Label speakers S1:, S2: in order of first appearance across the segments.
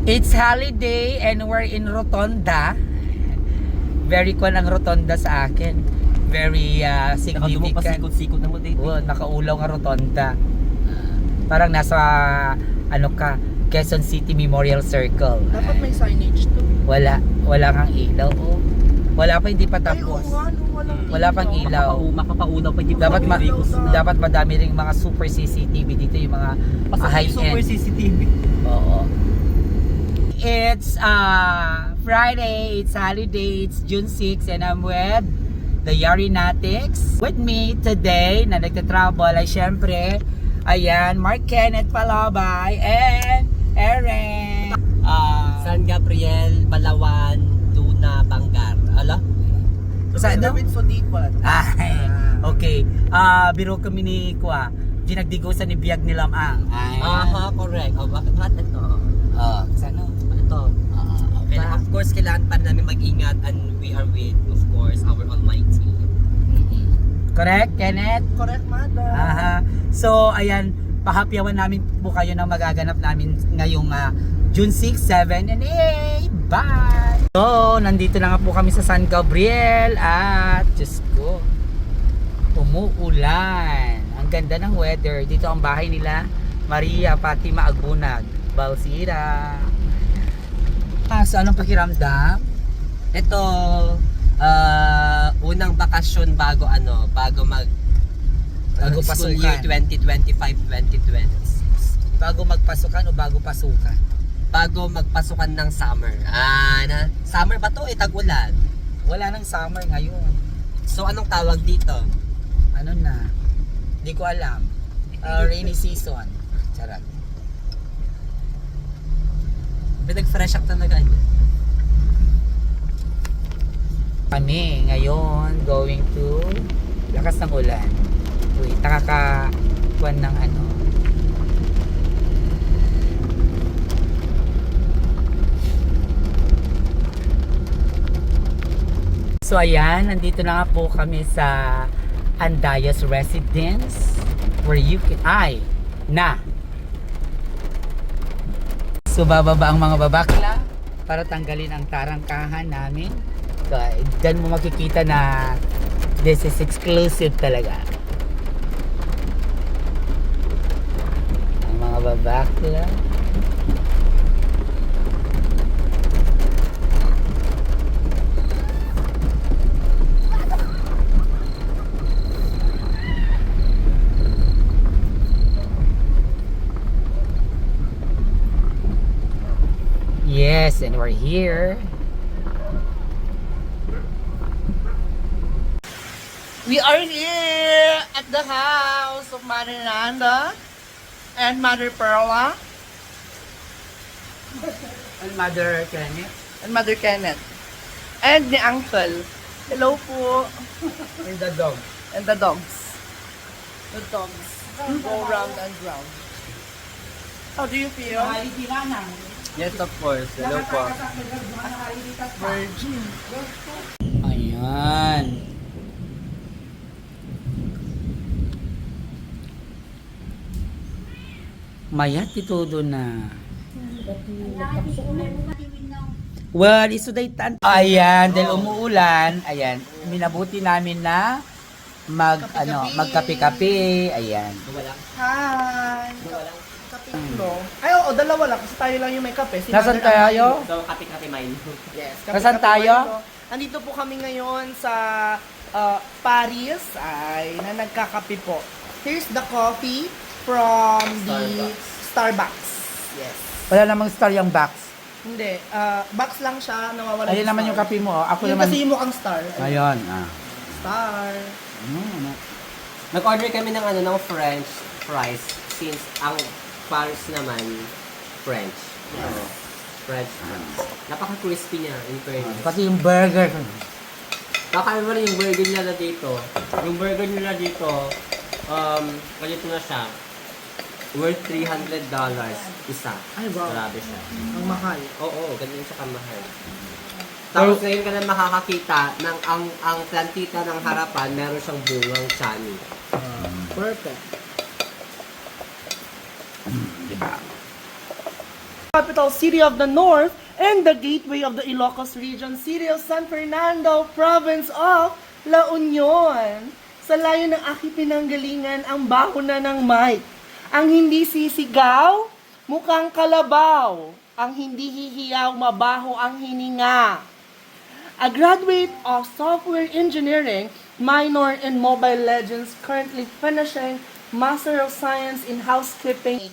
S1: It's holiday and we're in Rotonda. Very cool ang Rotonda sa akin. Very
S2: Nakadumi pa
S1: significant.
S2: sikot-sikot na mo dito.
S1: Oh, nakaulaw nga Rotonda. Parang nasa ano ka, Quezon City Memorial Circle.
S3: Dapat may signage to.
S1: Wala kang ilaw. Oh. Wala pa, hindi pa
S3: Ay,
S1: tapos.
S3: oo nga, no, walang
S1: Wala pang ilaw.
S2: Makapauna pa dito.
S1: Dapat madami ring mga super CCTV dito, yung mga high
S2: super
S1: end.
S2: CCTV.
S1: Oo. It's Friday, it's holiday, it's June 6 and I'm with the Yarinatics. With me today na nagtatravel ay syempre, ayan, Mark Kenneth Palabay and Aaron.
S2: San Gabriel, Palawan, Luna, Bangar. Ala?
S1: Saan daw?
S3: David Fodipan.
S1: Ay, okay. Biro kami ni Kwa. Ginagdigusan ni Biag ni Lamang. Ay.
S2: Aha, correct. Oh, bakit ito?
S1: Saan no?
S2: Ito. Okay,
S1: Pa-
S2: of course, kailangan pa namin mag-ingat and we are with, of course, our Almighty.
S1: Correct, Kenneth?
S3: Correct, madam.
S1: Aha. So, ayan, pahapyawan namin po kayo ng magaganap namin ngayong June 6, 7, and 8. Bye! So, nandito na nga po kami sa San Gabriel at, Diyos ko, umuulan. Ang ganda ng weather. Dito ang bahay nila, Maria Fatima Agunag, Balsira. So, anong pakiramdam?
S2: Ito, unang bakasyon bago
S1: Bago
S2: school
S1: pasukan.
S2: year 2025-2026.
S1: Bago magpasukan o bago pasukan?
S2: Bago magpasukan ng summer. Summer ba to? Tag-ulan.
S1: Wala nang summer ngayon.
S2: So, anong tawag dito?
S1: Ano na? Hindi ko alam. Rainy season. Charot.
S2: Pinag-fresh up talaga niya.
S1: Kami ngayon going to lakas ng ulan. Uy, nakakakuan ng ano. So ayan, nandito na nga po kami sa Andayas Residence where you can So bababa ang mga babakla para tanggalin ang tarangkahan namin. So, dyan mo makikita na this is exclusive talaga. Ang mga babakla. Yes, and we're here.
S3: We are here at the house of Mother Nanda and Mother Perla
S1: And Mother Kenneth.
S3: and Mother Kenneth and the uncle. Hello po.
S1: And the dog.
S3: And the dogs. The dogs go round and round. How do you feel?
S2: Yes, of course. Hello po.
S3: Virgin.
S1: Ayan. Mayat ito doon na. Well, isudaytan. Ayan, dahil umuulan, ayan, minabuti namin na magkape-kape. Ayan.
S3: Hi. Kape no? Ay, oo, dalawa lang kasi tayo lang yung may kape. Si
S1: Nasaan
S3: Mother and
S1: tayo?
S2: So, kape-kape mine.
S3: Yes.
S1: Nasaan tayo?
S3: Andito po kami ngayon sa Paris ay na nagkakape po. Here's the coffee from the Starbucks. Yes.
S1: Wala namang star yung box.
S3: Hindi, box lang siya, nawawala
S1: Ayun naman yung kape mo. Oh. Ako
S3: Yun
S1: naman.
S3: kasi yung mukhang star.
S1: Ayun.
S3: Star.
S2: Nag-order kami ng ng French fries since ang Paris naman French. So, French fries. Napaka-crispy niya in fairness.
S1: Pati yung burger.
S2: Kakaiba rin yung burger nila dito. Yung burger nila dito, ganito na siya. Worth $300 isa.
S3: Ay, wow.
S2: Grabe siya.
S3: Ang mahal.
S2: Oo, ganyan siya kamahal. Tapos ngayon ka na makakakita ng ang plantita ng harapan, meron siyang bungang chani.
S3: Perfect.
S1: Diba?
S3: capital city of the north and the gateway of the Ilocos region, city of San Fernando, province of La Union. Sa layo ng aking pinanggalingan, ang baho na ng mic. Ang hindi sisigaw, mukhang kalabaw. Ang hindi hihiyaw, mabaho ang hininga. A graduate of software engineering, minor in Mobile Legends, currently finishing Master of Science in Housekeeping.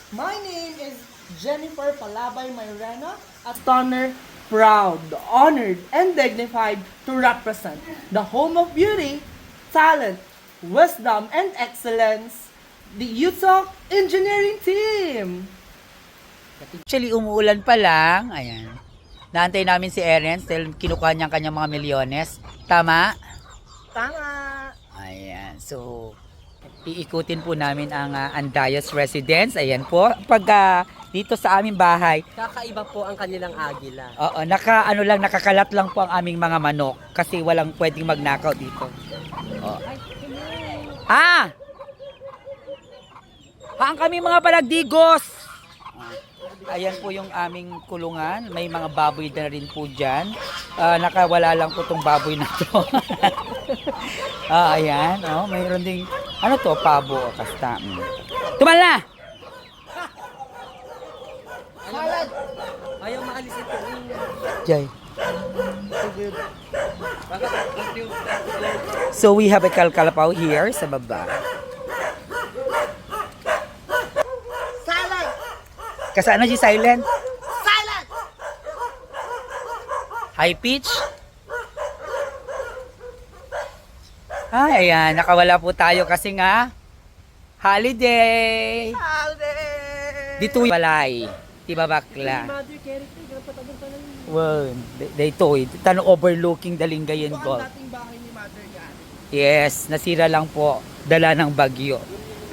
S3: My name is Jennifer Palabay Mayrena, a stunner, proud, honored, and dignified to represent the home of beauty, talent, wisdom, and excellence, the UTOC Engineering Team.
S1: Actually, umuulan pa lang. Ayan. Naantay namin si Erens dahil kinukuha niyang kanyang mga milyones. Tama?
S3: Tama!
S1: Ayan. So, iikutin po namin ang Andayas Residence. Ayan po. Pag dito sa aming bahay,
S2: Kakaiba po ang kanilang agila.
S1: oo, nakakalat lang po ang aming mga manok kasi walang pwedeng magnakaw dito. Oh. Haan kami mga palagdigos! Ayan po yung aming kulungan. May mga baboy na rin po dyan. Nakawala lang po itong baboy na to. Ayan. Oh, mayroon ding, ano to? Pabo o kasta. Tumal na!
S2: Ayaw maalis ito.
S1: Jay. So we have a kalkalapaw here sa baba.
S3: Silent!
S1: Kasi ano si silent?
S3: Silent!
S1: High pitch? Ay, ayan. Nakawala po tayo kasi nga holiday.
S3: Holiday!
S1: Dito balay. Diba bakla?
S3: Mother character, patagal pa lang.
S1: Well, dito tanong overlooking Dalingayen
S3: Ito ang
S1: Golf.
S3: dating bahay ni Mother yan.
S1: Yes, nasira lang po. Dala ng bagyo.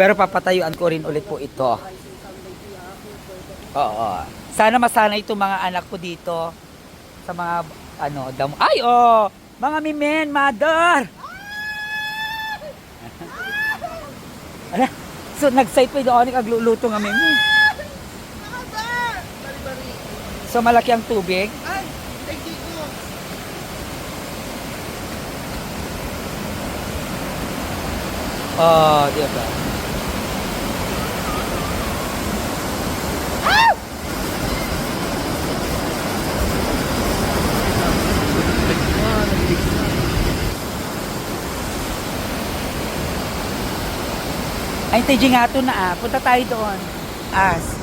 S1: Pero papatayuan ko rin ulit po ito. Oo. Sana masanay itong mga anak ko dito sa mga damo. Ay, oh! Mga mimen, mother! Ala, so nag-site pa doon kagluluto ng mimen.
S3: Mother! Bari-bari.
S1: So malaki ang tubig.
S3: Ay! Thank you.
S1: Oh, di ba? Ay, TJ nga ito na Punta tayo doon.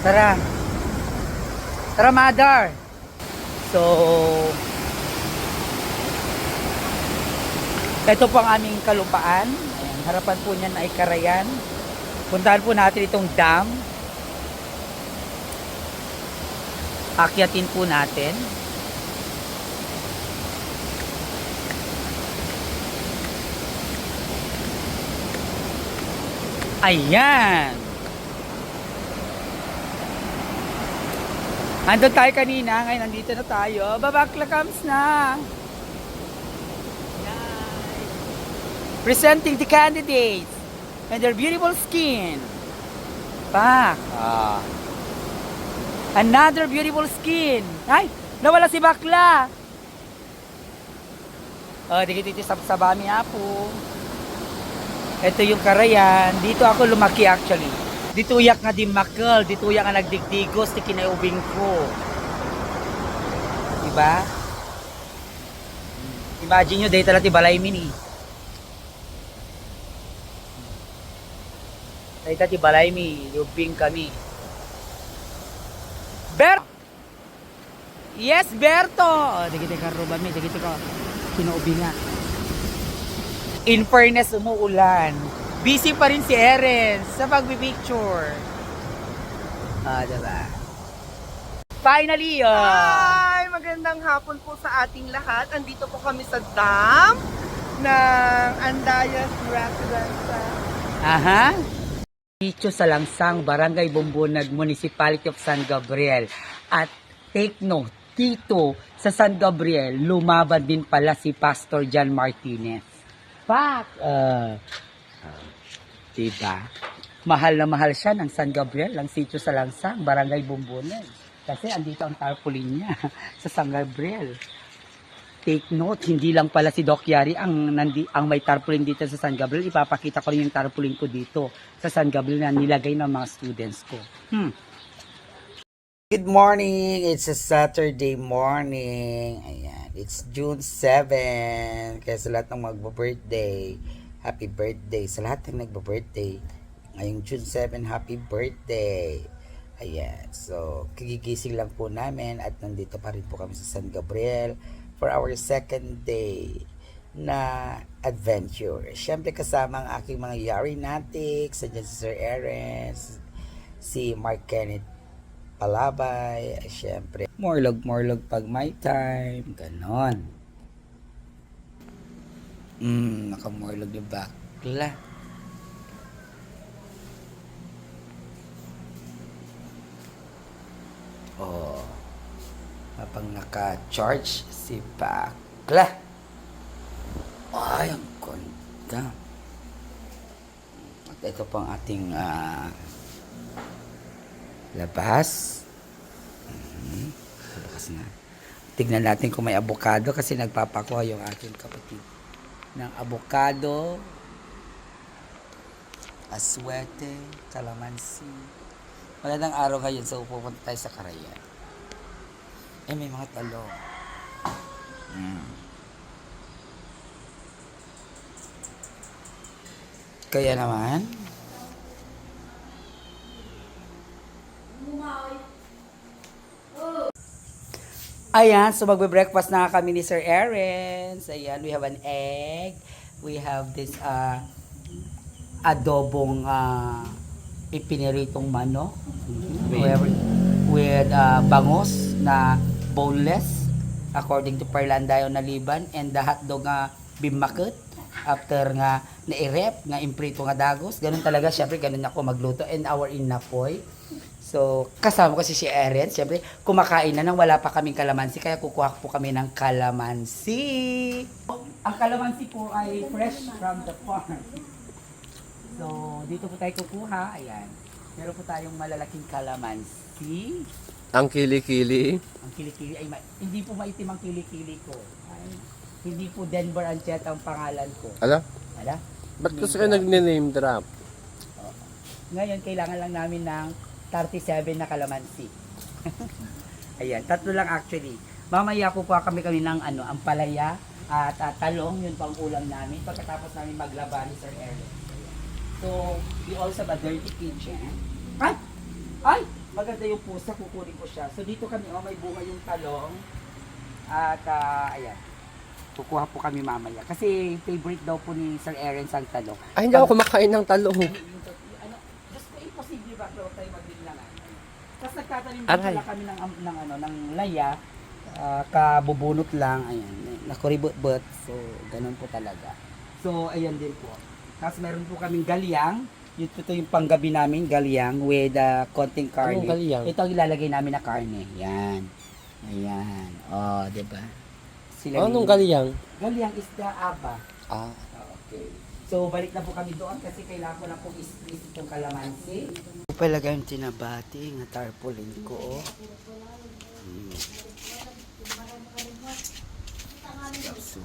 S1: Tara. Tara, mother. So, ito po ang aming kalupaan. Ayan, harapan po niyan ay Karayan. Puntahan po natin itong dam. Akyatin po natin. Ayan. Andun tayo kanina, ngayon nandito na tayo. Babakla comes na. Presenting the candidates and their beautiful skin. Back. Another beautiful skin. Ay, nawala si bakla. Dito sa Bami po. Ito yung Karayan. Dito ako lumaki actually. Dito uyak nga di makal. Dito uyak nga nagdigdigos ti kinaubing ko. Diba? Imagine nyo, dito lang ti balay mini. Dito ti balay mi. Ubing kami. Yes, Berto! Dito ka ruban mi. Dito ka kinaubing nga. In fairness, umuulan. Busy pa rin si Erin sa pagpipicture. Diba? Finally,
S3: Hi! Magandang hapon po sa ating lahat. Andito po kami sa dam ng Andayas Residence.
S1: Aha. Sitio Salangsang, Barangay Bumbunag, Municipality of San Gabriel. At take note, dito sa San Gabriel, lumaban din pala si Pastor John Martinez. Diba? Mahal na mahal siya ng San Gabriel, ang sitio sa Langsang, Barangay Bumbunag. Kasi andito ang tarpaulin niya sa San Gabriel. Take note, hindi lang pala si Doc Yari ang may tarpaulin dito sa San Gabriel. Ipapakita ko rin yung tarpaulin ko dito sa San Gabriel na nilagay ng mga students ko. Good morning! It's a Saturday morning. Ayan, it's June 7. Kaya sa lahat ng magbo-birthday, happy birthday. Sa lahat ng nagbo-birthday, ngayong June 7, happy birthday. Ayan, so kigigising lang po namin at nandito pa rin po kami sa San Gabriel for our second day na adventure. Siyempre kasama ang aking mga Yari Natics, si Sir Aaron, si Mark Kenneth Palabay, siyempre morlog pag may time, ganon. Nakamorlog yung bakla. Oh, habang naka-charge si bakla. Ay, ang ganda. At ito pang ating labas. Labas na. Tignan natin kung may avocado kasi nagpapakuha yung aking kapatid ng avocado, aswete, calamansi. Magandang araw ngayon, so pupunta tayo sa Carayan. May mga talong. Kaya naman, ayan, so magbe-breakfast na kami ni Sir Aaron. So, ayan, we have an egg. We have this adobong ipiniritong manok with bangus na boneless according to Perlandayo na Liban, and the hotdog nga bimakot after nga na-irep nga imprito nga dagos. Ganun talaga, syempre ganun ako magluto, and our inapoy. So, kasama ko si Aaron. Siyempre, kumakain na nang wala pa kaming kalamansi, kaya kukuha po kami ng kalamansi. Ang kalamansi po ay fresh from the farm. So, dito po tayo kukuha. Ayan. Meron po tayong malalaking kalamansi.
S2: Ang kilikili.
S1: Ang kilikili ay hindi po maitim ang kilikili ko. Ay, hindi po Denver Anchet ang pangalan ko.
S2: Ala?
S1: Ala?
S2: Ba't gusto kayo nag-name drop?
S1: Ngayon, kailangan lang namin ng 37 na kalamansi. Ayan, tatlo lang actually. Mamaya kukuha kami ng ampalaya at talong, yun pang ulam namin. Pagkatapos namin maglaba ni Sir Aaron. So, we also have a dirty kitchen. Ay! Maganda yung pusa, kukunin ko siya. So, dito kami, may bunga yung talong. At, ayan. Kukuha po kami mamaya. Kasi, favorite daw po ni Sir Aaron ang talong.
S2: Ay, hindi ako kumakain ng talong.
S1: Just po, imposible ba tayo magbilangan? Tapos nagtatanim din pala kami ng laya. Kabubunot lang. Ayan. Nakuribot-bot. So, ganun po talaga. So, ayan din po. Tapos meron po kaming galyang. Ito yung panggabi namin, galyang with konting karne.
S2: Anong galyang?
S1: Ito ang ilalagay namin na karne. Yan. Ayan. Oh, diba?
S2: Anong galyang?
S1: Galyang is the aba. Okay. So, balik na po kami doon kasi kailangan ko lang po i-split itong kalamansi. Ito pala yung tinabati ng tarpaulin ko. So,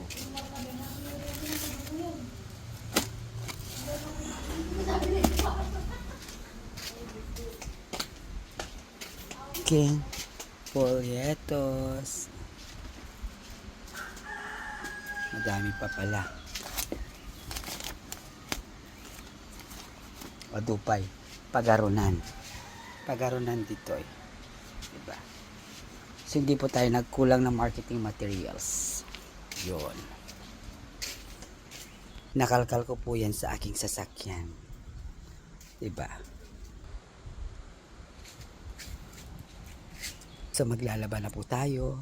S1: King Polyetos. Madami pa pala. Dupay. Pagarunan. Pagarunan dito eh. Diba? So, hindi po tayo nagkulang ng marketing materials. Yun. Nakalkal ko po yan sa aking sasakyan. Diba? So, maglalaba na po tayo.